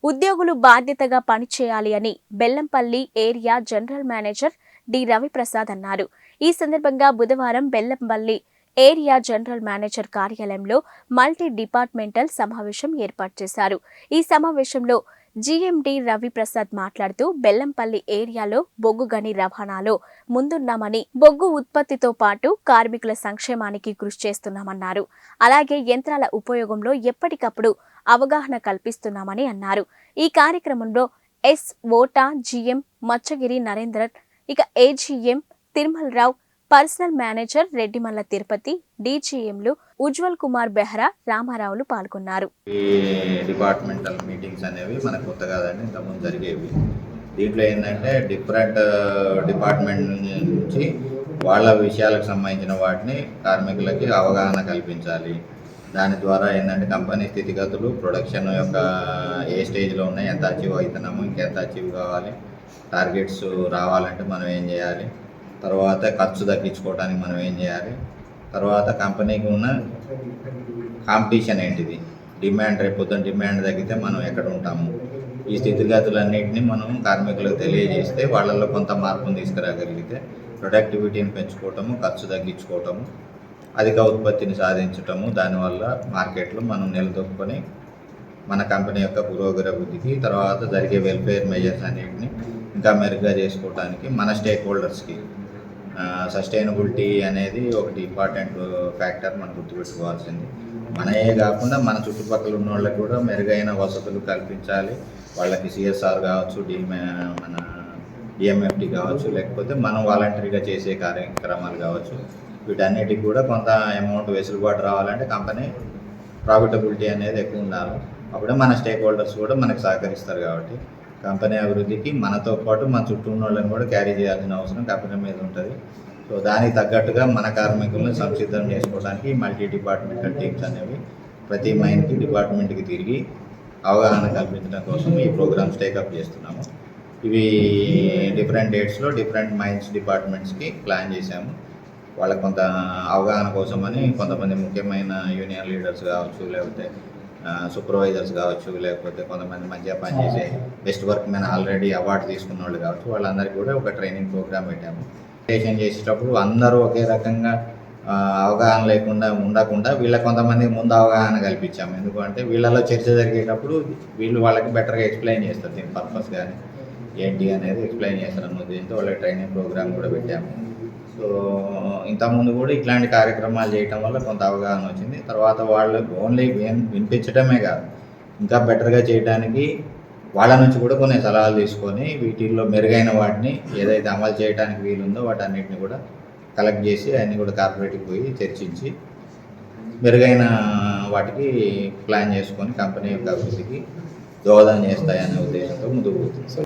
ఉద్యోగులు బాధ్యతగా పనిచేయాలి అని Bellampalli area general manager D Raviprasad అన్నారు. ఈ సందర్భంగా బుధవారం బెల్లంపల్లి ఏరియా జనరల్ మేనేజర్ కార్యాలయంలో మల్టీ డిపార్ట్మెంటల్ సమావేశం ఏర్పాటు చేశారు. ఈ సమావేశంలో జీఎండీ రవిప్రసాద్ మాట్లాడుతూ బెల్లంపల్లి ఏరియాలో బొగ్గు గని రవాణాలో ముందున్నామని, బొగ్గు ఉత్పత్తితో పాటు కార్మికుల సంక్షేమానికి కృషి చేస్తున్నామన్నారు. అలాగే యంత్రాల ఉపయోగంలో ఎప్పటికప్పుడు అవగాహన కల్పిస్తున్నామని అన్నారు. ఈ కార్యక్రమంలో ఎస్ ఓటా జీఎం మచ్చగిరి నరేంద్రన్, ఇక ఏజీఎం తిరుమల్ రావు, పర్సనల్ మేనేజర్ రెడ్డిమల్ల తిరుపతి, డీజీఎంలు ఉజ్వల్ కుమార్ బెహ్రా, రామారావులు పాల్గొన్నారు. డిపార్ట్మెంటల్ మీటింగ్స్ అనేవి మనకు కొత్త కాదండి, ఇంతకుముందు జరిగేవి. దీంట్లో ఏంటంటే డిఫరెంట్ డిపార్ట్మెంట్ నుంచి వాళ్ళ విషయాలకు సంబంధించిన వాటిని కార్మికులకి అవగాహన కల్పించాలి. దాని ద్వారా ఏంటంటే కంపెనీ స్థితిగతులు, ప్రొడక్షన్ యొక్క ఏ స్టేజ్లో ఉన్నాయి, ఎంత అచీవ్ అవుతున్నాము, ఇంకెంత అచీవ్ కావాలి, టార్గెట్స్ రావాలంటే మనం ఏం చేయాలి, తర్వాత ఖర్చు తగ్గించుకోవడానికి మనం ఏం చేయాలి, తర్వాత కంపెనీకి ఉన్న కాంపిటీషన్ ఏంటిది, డిమాండ్ రేపొద్దున డిమాండ్ తగ్గితే మనం ఎక్కడ ఉంటాము, ఈ స్థితిగతులన్నింటినీ మనం కార్మికులకు తెలియజేస్తే వాళ్ళల్లో కొంత మార్పును తీసుకురాగలిగితే ప్రొడక్టివిటీని పెంచుకోవటము, ఖర్చు తగ్గించుకోవటము, అధిక ఉత్పత్తిని సాధించటము, దానివల్ల మార్కెట్లో మనం నిలదొక్కుని మన కంపెనీ యొక్క పురోగతికి తర్వాత జరిగే వెల్ఫేర్ మెజర్స్ అన్నింటినీ ఇంకా మెరుగ్గా చేసుకోవడానికి మన స్టేక్ హోల్డర్స్కి సస్టైనబిలిటీ అనేది ఒకటి ఇంపార్టెంట్ ఫ్యాక్టర్ మనం గుర్తుపెట్టుకోవాల్సింది. మనయే కాకుండా మన చుట్టుపక్కల ఉన్న వాళ్ళకి కూడా మెరుగైన వసతులు కల్పించాలి. వాళ్ళకి సిఎస్ఆర్ కావచ్చు, మన డిఎంఎఫ్టీ కావచ్చు, లేకపోతే మనం వాలంటరీగా చేసే కార్యక్రమాలు కావచ్చు, వీటన్నిటికి కూడా కొంత అమౌంట్ వెసులుబాటు రావాలంటే కంపెనీ ప్రాఫిటబిలిటీ అనేది ఎక్కువ ఉండాలి. అప్పుడే మన స్టేక్ హోల్డర్స్ కూడా మనకు సహకరిస్తారు. కాబట్టి కంపెనీ అభివృద్ధికి మనతో పాటు మన చుట్టూ ఉన్న వాళ్ళని కూడా క్యారీ చేయాల్సిన అవసరం కంపెనీ మీద ఉంటుంది. సో దానికి తగ్గట్టుగా మన కార్మికులను సంసిద్ధం చేసుకోవడానికి మల్టీ డిపార్ట్మెంటల్ టీమ్స్ అనేవి ప్రతి మైన్కి, డిపార్ట్మెంట్కి తిరిగి అవగాహన కల్పించడం కోసం ఈ ప్రోగ్రామ్స్ టేకప్ చేస్తున్నాము. ఇవి డిఫరెంట్ డేట్స్లో డిఫరెంట్ మైన్స్ డిపార్ట్మెంట్స్కి ప్లాన్ చేశాము. వాళ్ళకి కొంత అవగాహన కోసమని కొంతమంది ముఖ్యమైన యూనియన్ లీడర్స్ కావచ్చు, లేకపోతే సూపర్వైజర్స్ కావచ్చు, లేకపోతే కొంతమంది మంచిగా పనిచేసే best work men already award తీసుకున్న వాళ్ళు కావచ్చు, వాళ్ళందరికీ కూడా ఒక ట్రైనింగ్ ప్రోగ్రామ్ పెట్టాము. స్టేషన్ చేసేటప్పుడు అందరూ ఒకే రకంగా అవగాహన లేకుండా ఉండకుండా వీళ్ళకి కొంతమందికి ముందు అవగాహన కల్పించాము. ఎందుకంటే వీళ్ళలో చర్చ జరిగేటప్పుడు వీళ్ళు వాళ్ళకి బెటర్గా ఎక్స్ప్లెయిన్ చేస్తారు, దీని పర్పస్ కానీ ఏంటి అనేది ఎక్స్ప్లెయిన్ చేస్తారన్న ఉద్దేశంతో వాళ్ళకి ట్రైనింగ్ ప్రోగ్రామ్ కూడా పెట్టాము. సో ఇంతకుముందు కూడా ఇట్లాంటి కార్యక్రమాలు చేయటం వల్ల కొంత అవగాహన వచ్చింది. తర్వాత వాళ్ళు ఓన్లీ వినిపించడమే కాదు, ఇంకా బెటర్గా చేయడానికి వాళ్ళ నుంచి కూడా కొన్ని సలహాలు తీసుకొని వీటిల్లో మెరుగైన వాటిని ఏదైతే అమలు చేయడానికి వీలుందో వాటన్నిటిని కూడా కలెక్ట్ చేసి అన్నీ కూడా కార్పొరేట్కి పోయి చర్చించి మెరుగైన వాటికి ప్లాన్ చేసుకొని కంపెనీ యొక్క అభివృద్ధికి దోహదం చేస్తాయనే ఉద్దేశంతో ముందుకు పోతుంది.